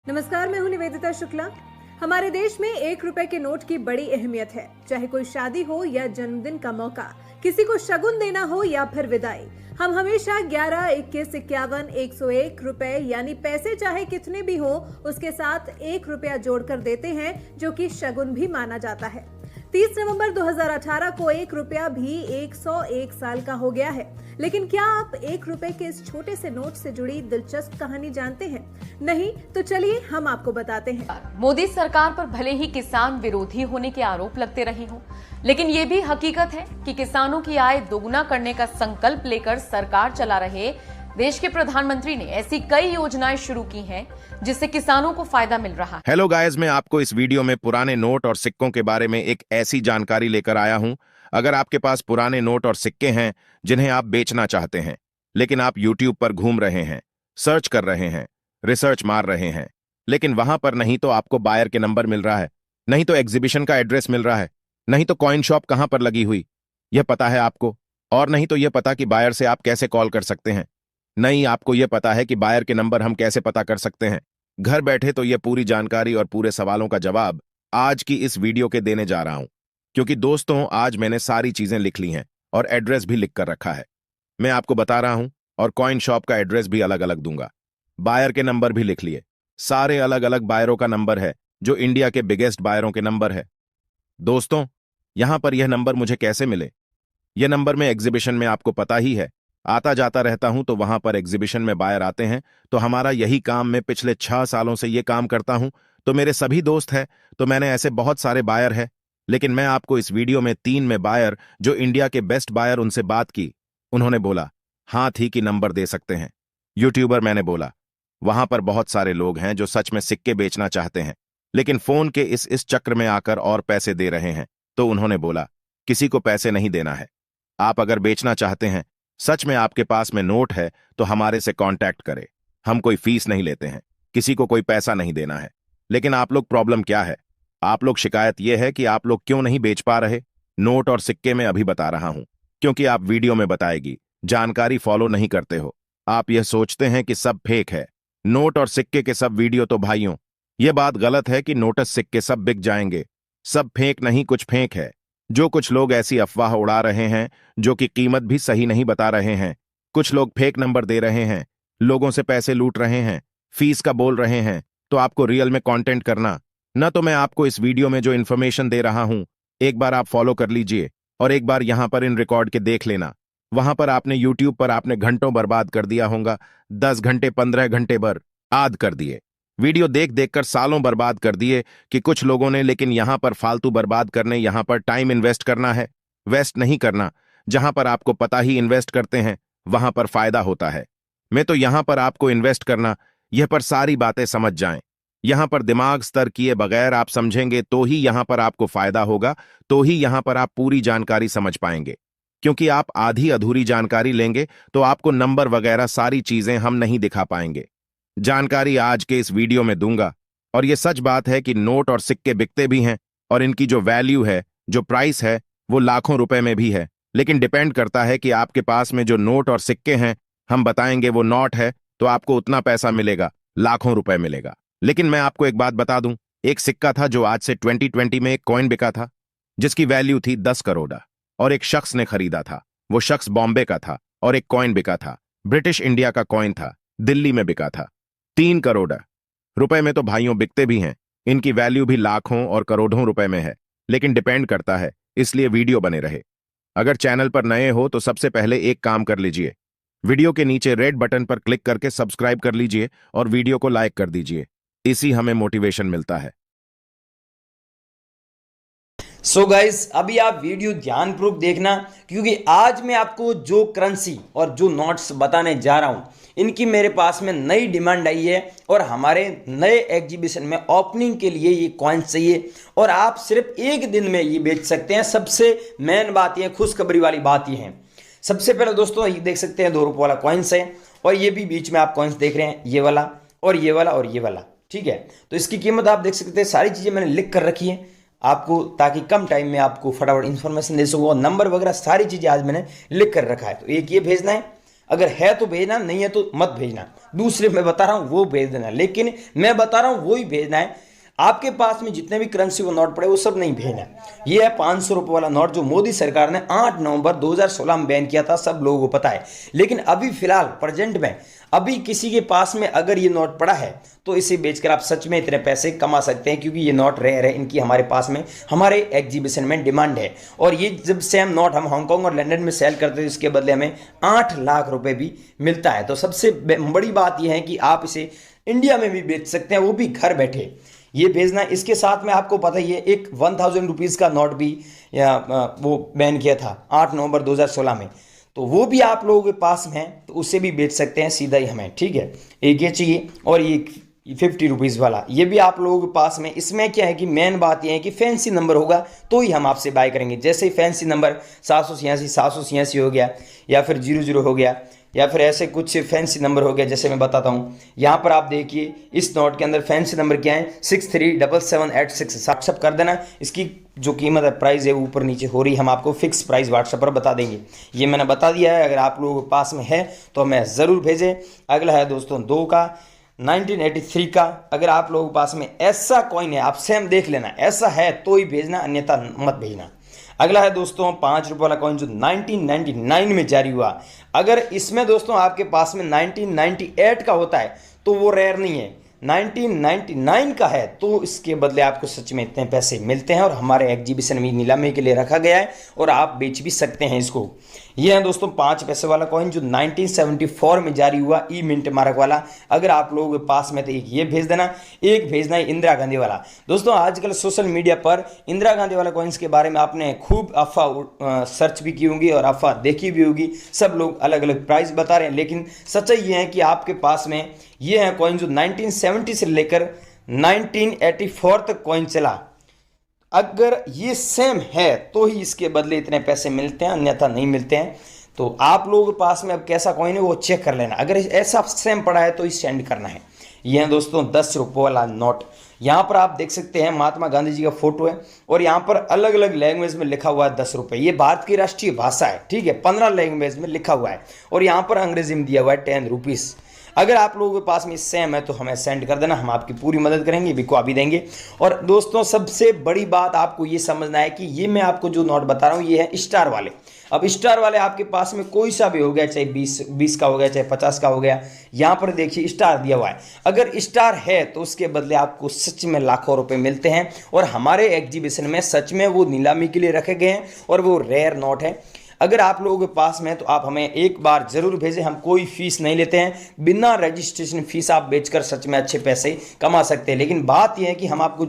नमस्कार, मैं हूं निवेदिता शुक्ला। हमारे देश में 1 रुपए के नोट की बड़ी अहमियत है। चाहे कोई शादी हो या जन्मदिन का मौका, किसी को शगुन देना हो या फिर विदाई, हम हमेशा 11, 21, 51, 101 रुपए यानी पैसे चाहे कितने भी हो उसके साथ 1 रुपया जोड़कर देते हैं, जो कि शगुन भी माना जाता है। 30 नवंबर 2018 को 1 रुपया भी 101 साल का हो गया है। लेकिन क्या आप 1 रुपए के इस छोटे से नोट से जुड़ी दिलचस्प कहानी जानते हैं? नहीं तो चलिए हम आपको बताते हैं। मोदी सरकार पर भले ही किसान विरोधी होने के आरोप लगते रहे हों, लेकिन ये भी हकीकत है कि किसानों की आय दोगुना करने का संकल्प लेकर सरकार चला रहे देश के प्रधानमंत्री ने ऐसी कई योजनाएं शुरू की हैं जिससे किसानों को फायदा मिल रहा है। हेलो गाइस, मैं आपको इस वीडियो में पुराने नोट और सिक्कों के बारे में एक ऐसी जानकारी लेकर आया हूं। अगर आपके पास पुराने नोट और सिक्के हैं जिन्हें आप बेचना चाहते हैं, लेकिन आप YouTube पर घूम रहे हैं, सर्च कर रहे हैं, रिसर्च मार रहे हैं, लेकिन वहां पर नहीं तो आपको बायर के नंबर मिल रहा है, नहीं तो एग्जीबिशन का एड्रेस मिल रहा है, नहीं तो कॉइन शॉप कहां पर लगी हुई यह पता है आपको, और नहीं तो यह पता कि बायर से आप कैसे कॉल कर सकते हैं, नहीं आपको यह पता है कि बायर के नंबर हम कैसे पता कर सकते हैं। घर बैठे तो यह पूरी जानकारी और पूरे सवालों का जवाब आज की इस वीडियो के देने जा रहा हूं, क्योंकि दोस्तों आज मैंने सारी चीजें लिख ली हैं और एड्रेस भी लिख कर रखा है। मैं आपको बता रहा हूं और कॉइन शॉप का एड्रेस भी अलग अलग दूंगा। बायर के नंबर भी लिख लिए, सारे अलग अलग बायरों का नंबर है जो इंडिया के बिगेस्ट बायरों के नंबर है। दोस्तों यहां पर यह नंबर मुझे कैसे मिले? यह नंबर में एग्जीबिशन में आपको पता ही है, आता जाता रहता हूं तो वहां पर एग्जीबिशन में बायर आते हैं, तो हमारा यही काम, मैं पिछले 6 सालों से यह काम करता हूं, तो मेरे सभी दोस्त हैं, तो मैंने ऐसे बहुत सारे बायर है। लेकिन मैं आपको इस वीडियो में 3 में बायर जो इंडिया के बेस्ट बायर, उनसे बात की, उन्होंने बोला हाँ ठीक ही नंबर दे सकते हैं। यूट्यूबर मैंने बोला, वहां पर बहुत सारे लोग हैं जो सच में सिक्के बेचना चाहते हैं, लेकिन फोन के इस चक्र में आकर और पैसे दे रहे हैं, तो उन्होंने बोला किसी को पैसे नहीं देना है। आप अगर बेचना चाहते हैं, सच में आपके पास में नोट है, तो हमारे से कांटेक्ट करें, हम कोई फीस नहीं लेते हैं, किसी को कोई पैसा नहीं देना है। लेकिन आप लोग प्रॉब्लम क्या है? आप लोग शिकायत यह है कि आप लोग क्यों नहीं बेच पा रहे नोट और सिक्के। में अभी बता रहा हूं, क्योंकि आप वीडियो में बताएगी जानकारी फॉलो नहीं करते हो। आप यह सोचते हैं कि सब फेक है, नोट और सिक्के के सब वीडियो। तो भाइयों यह बात गलत है कि नोटस सिक्के सब बिक जाएंगे। सब फेक नहीं, कुछ फेक है। जो कुछ लोग ऐसी अफवाह उड़ा रहे हैं जो कि कीमत भी सही नहीं बता रहे हैं, कुछ लोग फेक नंबर दे रहे हैं, लोगों से पैसे लूट रहे हैं, फीस का बोल रहे हैं, तो आपको रियल में कंटेंट करना न। तो मैं आपको इस वीडियो में जो इन्फॉर्मेशन दे रहा हूं, एक बार आप फॉलो कर लीजिए और एक बार यहां पर इन रिकॉर्ड के देख लेना। वहां पर आपने यूट्यूब पर आपने घंटों बर्बाद कर दिया होगा, 10 घंटे 15 घंटे बर्बाद कर दिए, वीडियो देख देख कर सालों बर्बाद कर दिए कि कुछ लोगों ने। लेकिन यहां पर फालतू बर्बाद करने, यहां पर टाइम इन्वेस्ट करना है, वेस्ट नहीं करना। जहां पर आपको पता ही इन्वेस्ट करते हैं वहां पर फायदा होता है। मैं तो यहां पर आपको इन्वेस्ट करना, यह पर सारी बातें समझ जाएं। यहां पर दिमाग स्तर किए बगैर आप समझेंगे तो ही यहां पर आपको फायदा होगा, तो ही यहां पर आप पूरी जानकारी समझ पाएंगे। क्योंकि आप आधी अधूरी जानकारी लेंगे तो आपको नंबर वगैरह सारी चीजें हम नहीं दिखा पाएंगे। जानकारी आज के इस वीडियो में दूंगा, और यह सच बात है कि नोट और सिक्के बिकते भी हैं और इनकी जो वैल्यू है, जो प्राइस है, वो लाखों रुपए में भी है। लेकिन डिपेंड करता है कि आपके पास में जो नोट और सिक्के हैं, हम बताएंगे वो नोट है तो आपको उतना पैसा मिलेगा, लाखों रुपए मिलेगा। लेकिन मैं आपको एक बात बता दूं, एक सिक्का था जो आज से 2020 में एक कॉइन बिका था जिसकी वैल्यू थी 10 करोड़, और एक शख्स ने खरीदा था। वो शख्स बॉम्बे का था और एक कॉइन बिका था, ब्रिटिश इंडिया का कॉइन था, दिल्ली में बिका था 3 करोड़ रुपए में। तो भाइयों बिकते भी हैं, इनकी वैल्यू भी लाखों और करोड़ों रुपए में है। लेकिन डिपेंड करता है, इसलिए वीडियो बने रहे। अगर चैनल पर नए हो तो सबसे पहले एक काम कर लीजिए, वीडियो के नीचे रेड बटन पर क्लिक करके सब्सक्राइब कर लीजिए और वीडियो को लाइक कर दीजिए, इसी हमें मोटिवेशन मिलता है। सो गाइस, अभी आप वीडियो ध्यानपूर्वक देखना, क्योंकि आज मैं आपको जो करेंसी और जो नोट्स बताने जा रहा हूं, इनकी मेरे पास में नई डिमांड आई है और हमारे नए एग्जीबिशन में ओपनिंग के लिए ये कॉइन चाहिए और आप सिर्फ एक दिन में ये बेच सकते हैं। सबसे मेन बात ये, खुशखबरी वाली बात ये है। सबसे पहले दोस्तों ये देख सकते हैं 2 रुपये वाला कॉइन्स है, और ये भी बीच में आप कॉइन्स देख रहे हैं, ये वाला और ये वाला और ये वाला, ठीक है। तो इसकी कीमत आप देख सकते हैं, सारी चीज़ें मैंने लिख कर रखी है आपको, ताकि कम टाइम में आपको फटाफट इन्फॉर्मेशन दे सकूँ, और नंबर वगैरह सारी चीज़ें आज मैंने लिख कर रखा है। तो एक ये भेजना है, अगर है तो भेजना, नहीं है तो मत भेजना। दूसरे मैं बता रहा हूं वो भेज देना, लेकिन मैं बता रहा हूं वो ही भेजना है। आपके पास में जितने भी करेंसी वो नोट पड़े वो सब नहीं भेजना। ये है 500 रुपये वाला नोट जो मोदी सरकार ने 8 नवंबर 2016 में बैन किया था, सब लोगों को पता है। लेकिन अभी फिलहाल प्रेजेंट में अभी किसी के पास में अगर ये नोट पड़ा है तो इसे बेचकर आप सच में इतने पैसे कमा सकते हैं, क्योंकि ये नोट रेयर है, इनकी हमारे पास में हमारे एग्जीबिशन में डिमांड है। और ये जब सेम नोट हम हांगकांग और लंदन में सेल करते हैं इसके बदले हमें 8 लाख रुपए भी मिलता है। तो सबसे बड़ी बात यह है कि आप इसे इंडिया में भी बेच सकते हैं, वो भी घर बैठे। ये भेजना, इसके साथ में आपको पता ही है एक 1000 रुपीज़ का नोट भी वो बैन किया था 8 नवंबर 2016 में, तो वो भी आप लोगों के पास में है तो उसे भी बेच सकते हैं सीधा ही हमें, ठीक है। एक ये चाहिए और ये 50 रुपीज़ वाला ये भी आप लोगों के पास में। इसमें क्या है कि मेन बात यह है कि फैंसी नंबर होगा तो ही हम आपसे बाय करेंगे। जैसे ही फैंसी नंबर 786 हो गया या फिर 00 हो गया या फिर ऐसे कुछ फैंसी नंबर हो गया, जैसे मैं बताता हूँ। यहाँ पर आप देखिए इस नोट के अंदर फैंसी नंबर क्या है 637786, व्हाट्सअप कर देना। इसकी जो कीमत है प्राइस है ऊपर नीचे हो रही, हम आपको फिक्स प्राइस व्हाट्सएप पर बता देंगे। ये मैंने बता दिया है, अगर आप लोगों के पास में है तो हमें ज़रूर भेजें। अगला है दोस्तों 2 का 1983 का। अगर आप लोगों के पास में ऐसा कॉइन है आप सेम देख लेना, ऐसा है तो ही भेजना, अन्यथा मत भेजना। अगला है दोस्तों 5 रुपये वाला कॉइन जो 1999 में जारी हुआ। अगर इसमें दोस्तों आपके पास में 1998 का होता है तो वो रेयर नहीं है, 1999 का है तो इसके बदले आपको सच में इतने पैसे मिलते हैं और हमारे एग्जीबिशन में नीलामी के लिए रखा गया है और आप बेच भी सकते हैं इसको। ये है दोस्तों 5 पैसे वाला कॉइन जो 1974 में जारी हुआ, ई मिंट मार्क वाला। अगर आप लोगों के पास में तो एक ये भेज देना, एक भेजना है इंदिरा गांधी वाला। दोस्तों आजकल सोशल मीडिया पर इंदिरा गांधी वाला कॉइन्स के बारे में आपने खूब अफवाह सर्च भी की होंगी और अफवाह देखी भी होगी। सब लोग अलग अलग प्राइस बता रहे हैं, लेकिन सच्चाई ये है कि आपके पास में ये है कॉइन जो 1970 से लेकर 1984 तक कॉइन चला। अगर ये सेम है तो ही इसके बदले इतने पैसे मिलते हैं, अन्यथा नहीं मिलते हैं। तो आप लोगों के पास में अब कैसा कॉइन है वो चेक कर लेना, अगर ऐसा सेम पड़ा है तो ही सेंड करना है। ये है दोस्तों 10 रुपये वाला नोट। यहाँ पर आप देख सकते हैं महात्मा गांधी जी का फोटो है और यहाँ पर अलग अलग लैंग्वेज में लिखा हुआ है 10 रुपये। ये भारत की राष्ट्रीय भाषा है, ठीक है, 15 लैंग्वेज में लिखा हुआ है और यहाँ पर अंग्रेजी में दिया हुआ है 10 रुपीज़। अगर आप लोगों के पास में सेम है तो हमें सेंड कर देना, हम आपकी पूरी मदद करेंगे, बिकवा भी देंगे। और दोस्तों सबसे बड़ी बात आपको ये समझना है कि ये मैं आपको जो नोट बता रहा हूँ ये है स्टार वाले। अब स्टार वाले आपके पास में कोई सा भी हो गया, चाहे 20 का हो गया, चाहे 50 का हो गया, यहाँ पर देखिए स्टार दिया हुआ है। अगर स्टार है तो उसके बदले आपको सच में लाखों रुपए मिलते हैं और हमारे एग्जीबिशन में सच में वो नीलामी के लिए रखे गए हैं और वो रेयर नोट है। अगर आप लोगों के पास में है तो आप हमें एक बार जरूर भेजें, हम कोई फीस नहीं लेते हैं, बिना रजिस्ट्रेशन फीस आप बेचकर सच में अच्छे पैसे कमा सकते हैं। लेकिन बात यह है कि हम आपको